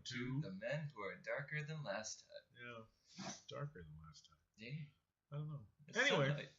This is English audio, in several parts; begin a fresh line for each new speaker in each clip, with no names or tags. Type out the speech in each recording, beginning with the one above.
to the men who are darker than last time.
Yeah, darker than last time.
Yeah.
I don't know.
It's
Anyway.
sunlight.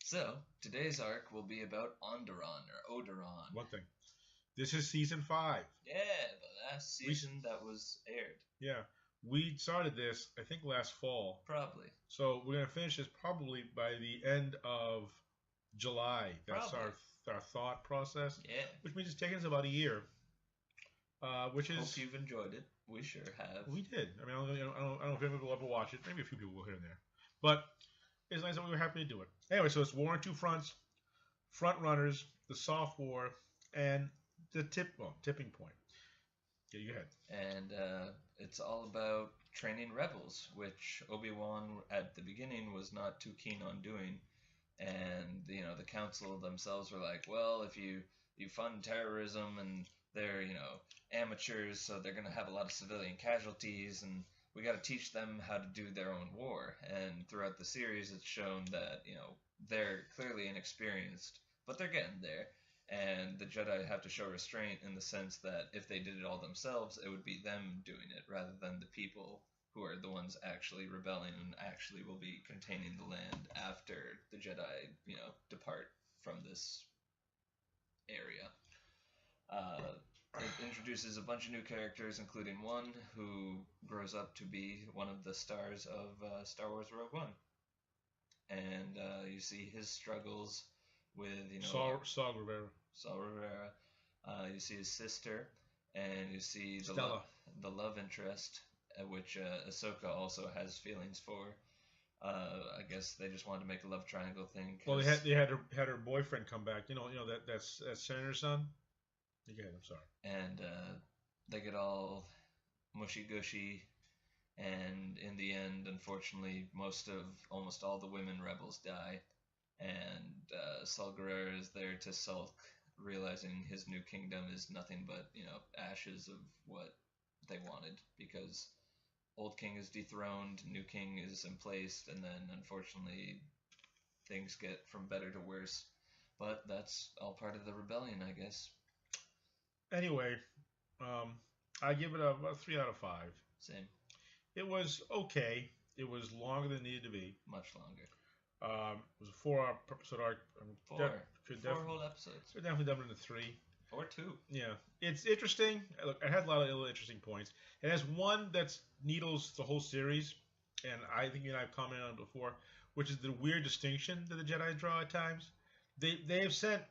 So, today's arc will be about Onderon, or Odoron.
One thing. This is season 5.
Yeah, the last season that was aired.
Yeah. We started this, I think, last fall.
Probably.
So we're going to finish this probably by the end of July. That's our thought process.
Yeah.
Which means it's taken us about a year. Which is.
Hope you've enjoyed it. We sure have.
We did. I mean, I don't know if anybody will ever watch it. Maybe a few people will here and there. But it's nice that we were happy to do it. Anyway, so it's War on Two Fronts, Front Runners, the Soft War, and the tipping point. Yeah, you go ahead.
And it's all about training rebels, which Obi-Wan at the beginning was not too keen on doing. And, the council themselves were like, well, if you fund terrorism and they're, amateurs, so they're going to have a lot of civilian casualties, and we got to teach them how to do their own war. And throughout the series, it's shown that, they're clearly inexperienced, but they're getting there. And the Jedi have to show restraint in the sense that if they did it all themselves, it would be them doing it rather than the people who are the ones actually rebelling and actually will be containing the land after the Jedi, depart from this area. It introduces a bunch of new characters, including one who grows up to be one of the stars of Star Wars Rogue One. And you see his struggles with,
Saw Rivera.
Saw Rivera. You see his sister, and you see the love interest, which Ahsoka also has feelings for. I guess they just wanted to make a love triangle thing.
Well, they had her boyfriend come back. That's Senator's son. Go ahead, I'm sorry.
And they get all mushy gushy, and in the end, unfortunately, almost all the women rebels die, and Saul Guerrero is there to sulk, realizing his new kingdom is nothing but ashes of what they wanted, because old king is dethroned, new king is in place, and then unfortunately things get from better to worse. But that's all part of the rebellion, I guess.
Anyway, I give it a 3 out of 5.
Same.
It was okay. It was longer than it needed to be.
Much longer.
It was a 4-episode arc.
Four whole episodes.
Could definitely done it into 3.
Or 2.
Yeah. It's interesting. Look, it had a lot of interesting points. It has one that's needles the whole series, and I think you and I have commented on it before, which is the weird distinction that the Jedi draw at times. They have sent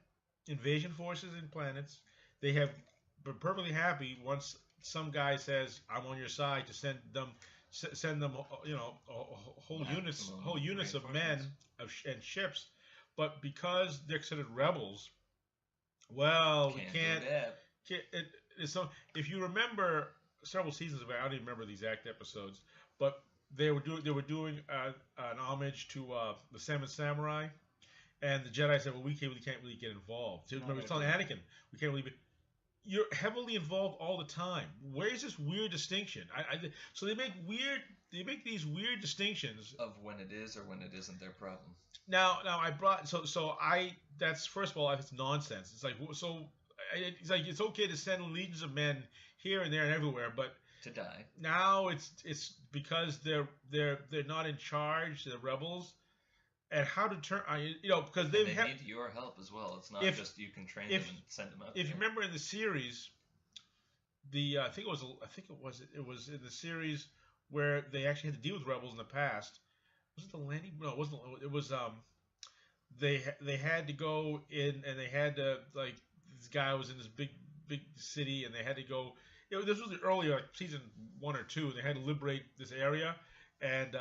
invasion forces in planets. They have been perfectly happy once some guy says, "I'm on your side," to send them whole units of men and ships. But because they're considered rebels, well, we can't. So if you remember several seasons ago, I don't even remember the exact episodes, but they were doing an homage to the Seven Samurai, and the Jedi said, "Well, we can't really get involved." So remember, he was telling Anakin, "We can't really be." You're heavily involved all the time. Where's this weird distinction? So they make these weird distinctions
of when it is or when it isn't their problem.
Now I brought that's, first of all, it's nonsense. It's like, it's okay to send legions of men here and there and everywhere, but
to die. Now
it's because they're not in charge, they're rebels. And how to turn, because they
need your help as well. It's not just you can train them and send them out.
If you remember in the series, I think it was in the series where they actually had to deal with rebels in the past. Was it the landing? No, it wasn't. It was they had to go in, and they had to, like, this guy was in this big city, and they had to go. This was earlier, like season 1 or 2. And they had to liberate this area, and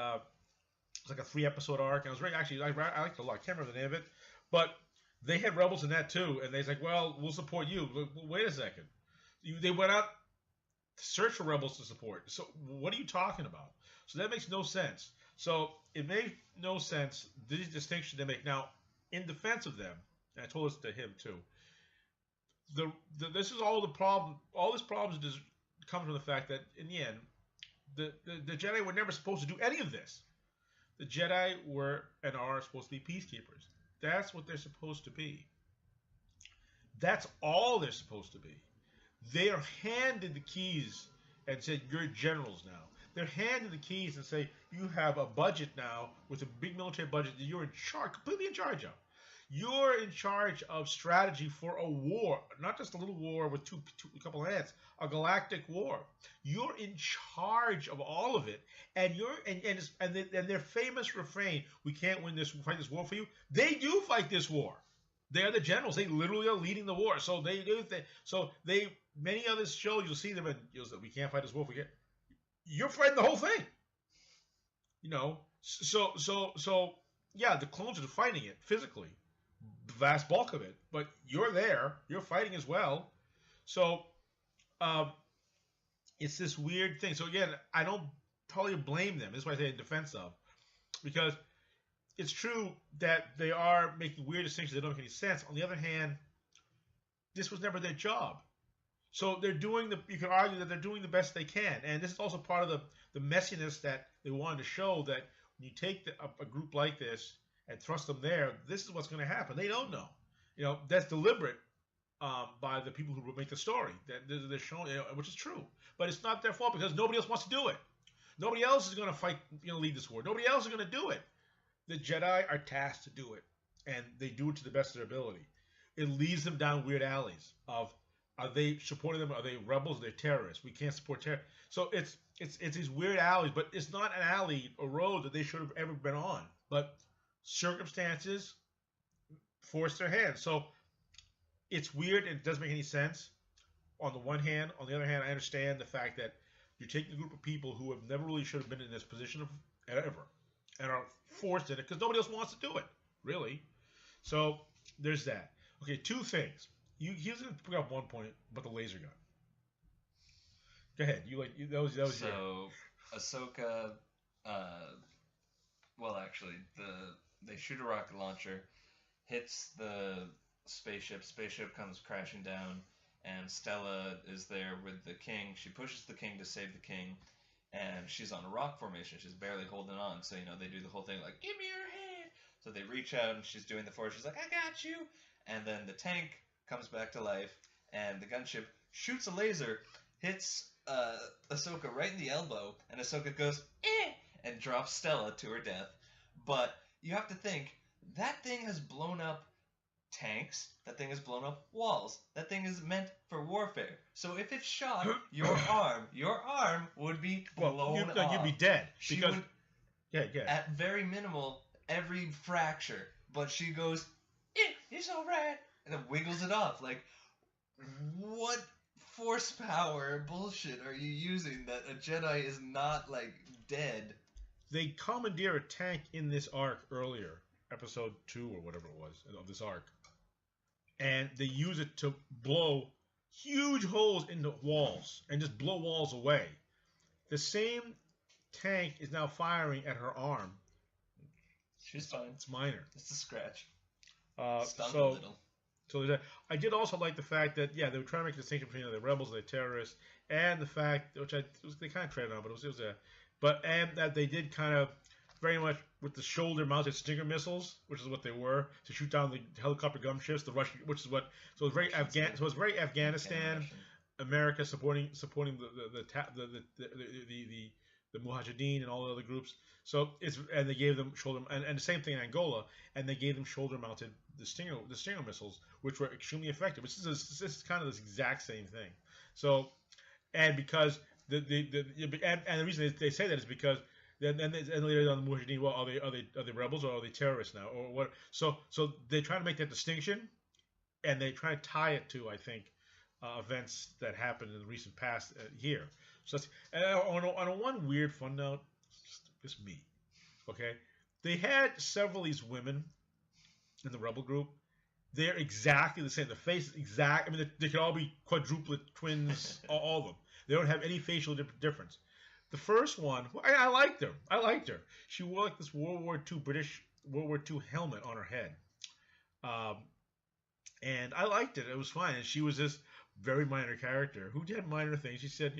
it's like a 3-episode arc, and it was very, actually, I liked it a lot. I can't remember the name of it, but they had rebels in that too, and they're like, "Well, we'll support you." Wait a second, they went out to search for rebels to support. So what are you talking about? So that makes no sense. So it made no sense, these distinctions they make. Now, in defense of them, and I told this to him too, this is all the problem. All this problem comes from the fact that in the end, the Jedi were never supposed to do any of this. The Jedi were and are supposed to be peacekeepers. That's what they're supposed to be. That's all they're supposed to be. They are handed the keys and said, "You're generals now." They're handing the keys and say, "You have a budget now with a big military budget that you're in charge, completely in charge of. You're in charge of strategy for a war, not just a little war with a couple of hands, a galactic war. You're in charge of all of it, and and their famous refrain, 'We can't fight this war for you.' They do fight this war. They are the generals. They literally are leading the war. So they do. Many other shows you'll see them and you'll say, 'We can't fight this war for you.' You're fighting the whole thing. You know. So yeah, the clones are fighting it physically, the vast bulk of it, but you're there, you're fighting as well. So it's this weird thing. So again, I don't totally blame them. This is why I say in defense of, because it's true that they are making weird distinctions that don't make any sense. On the other hand, this was never their job. So they're doing you can argue that they're doing the best they can. And this is also part of the messiness that they wanted to show, that when you take a group like this and thrust them there, this is what's going to happen. They don't know. That's deliberate by the people who make the story. That they're showing, which is true. But it's not their fault because nobody else wants to do it. Nobody else is going to fight, lead this war. Nobody else is going to do it. The Jedi are tasked to do it, and they do it to the best of their ability. It leads them down weird alleys of, are they supporting them? Are they rebels? Are they terrorists? We can't support terror. So it's these weird alleys, but it's not an alley or road that they should have ever been on. But circumstances forced their hand. So it's weird and it doesn't make any sense on the one hand. On the other hand, I understand the fact that you're taking a group of people who have never really should have been in this position of ever and are forced in it because nobody else wants to do it, really. So there's that. Okay, two things. He's going to pick up one point about the laser gun. Go ahead. That was
so Ahsoka. Well, actually, they shoot a rocket launcher, hits the spaceship. Spaceship comes crashing down, and Stella is there with the king. She pushes the king to save the king, and she's on a rock formation. She's barely holding on. So they do the whole thing like, "Give me your hand." So they reach out, and she's doing the force. She's like, "I got you." And then the tank comes back to life, and the gunship shoots a laser, hits Ahsoka right in the elbow, and Ahsoka goes, "Eh!" and drops Stella to her death. But you have to think, that thing has blown up tanks, that thing has blown up walls, that thing is meant for warfare. So if it shot your arm would be blown off.
You'd be dead.
At very minimal, every fracture. But she goes, "It's alright," and then wiggles it off. Like, what force power bullshit are you using that a Jedi is not, like, dead?
They commandeer a tank in this arc earlier, episode 2 or whatever it was, of this arc. And they use it to blow huge holes in the walls and just blow walls away. The same tank is now firing at her arm.
She's fine.
It's minor.
It's a scratch.
Stunned a little. So I did also like the fact that, they were trying to make a distinction between the rebels and the terrorists, and the fact, which they kind of treaded on, but and that they did kind of very much with the shoulder-mounted Stinger missiles, which is what they were, to shoot down the helicopter gunships, the Russian, which is what. So it's very Afghanistan, America supporting the Mujahideen and all the other groups. So and they gave them and the same thing in Angola, and they gave them shoulder-mounted the Stinger missiles, which were extremely effective. This is kind of this exact same thing. So, and because and the reason they say that is because and later on the Mujahideen, well, are they rebels or are they terrorists now or what? So they try to make that distinction, and they try to tie it to, I think, events that happened in the recent past here. So on a one weird fun note, just me, okay? They had several of these women in the rebel group. They're exactly the same. The face is exact. I mean, they could all be quadruplet twins, all of them. They don't have any facial difference. The first one, I liked her. She wore like this British World War II helmet on her head. And I liked it. It was fine. And she was this very minor character who did minor things. She said,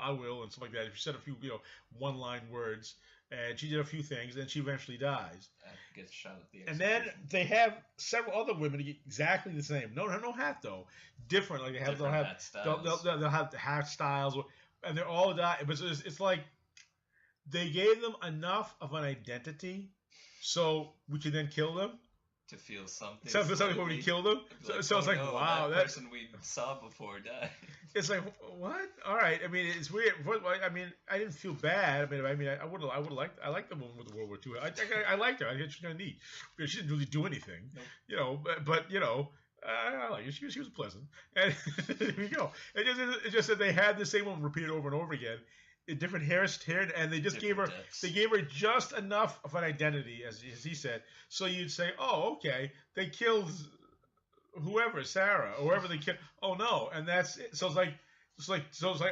I will and stuff like that. She said a few, one-line words. And she did a few things. And she eventually dies.
Gets shot at the
execution. And then they have several other women exactly the same. No hat though. Different. Like they'll have the hat styles. and they're all dying. But it's like they gave them enough of an identity, so we could then kill them.
To feel something.
Something before we kill them.
Like,
So it's like,
no,
wow,
that person we saw before died.
It's like, what? All right. I mean, it's weird. I mean, I didn't feel bad. I would have liked. I liked the woman with the World War II. I liked her. I think she's kind of neat. She didn't really do anything,
Nope.
you know. But you know, I like her. She was pleasant. And there we go. It just that they had the same one repeated over and over again, in different hair, and they just gave her.
Deaths.
They gave her just enough of an identity, as he said. So you'd say, oh, okay, they killed whoever, Sarah, or whoever they killed. Oh no, and that's it. So it's like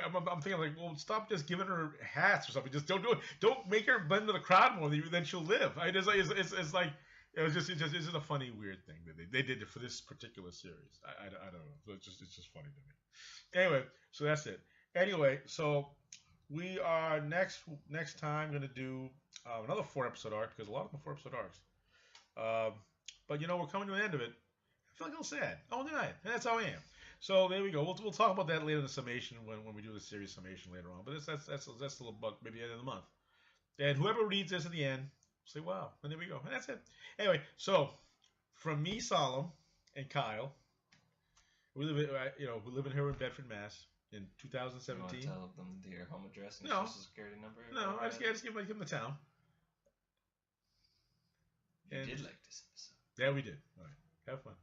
I'm thinking like, well, stop just giving her hats or something. Just don't do it. Don't make her blend into the crowd more. Then she'll live. It's like it's just a funny weird thing that they did it for this particular series. I don't know. So it's just funny to me. Anyway, so that's it. Anyway, so we are next time going to do another 4-episode arc, because a lot of them are 4-episode arcs. But you know, we're coming to an end of it. I feel like a little sad. Oh, did I? That's how I am. So there we go. We'll talk about that later in the summation when we do the series summation later on. But that's a little bug, maybe the end of the month. And whoever reads this at the end, say wow, and there we go. And that's it. Anyway, so from me, Solemn, and Kyle, we live in here in Bedford, Mass. In 2017.
You want to tell them your home address and
No.
social security number?
No, I just give them the town.
You did like this episode.
Yeah, we did. All right. Have fun.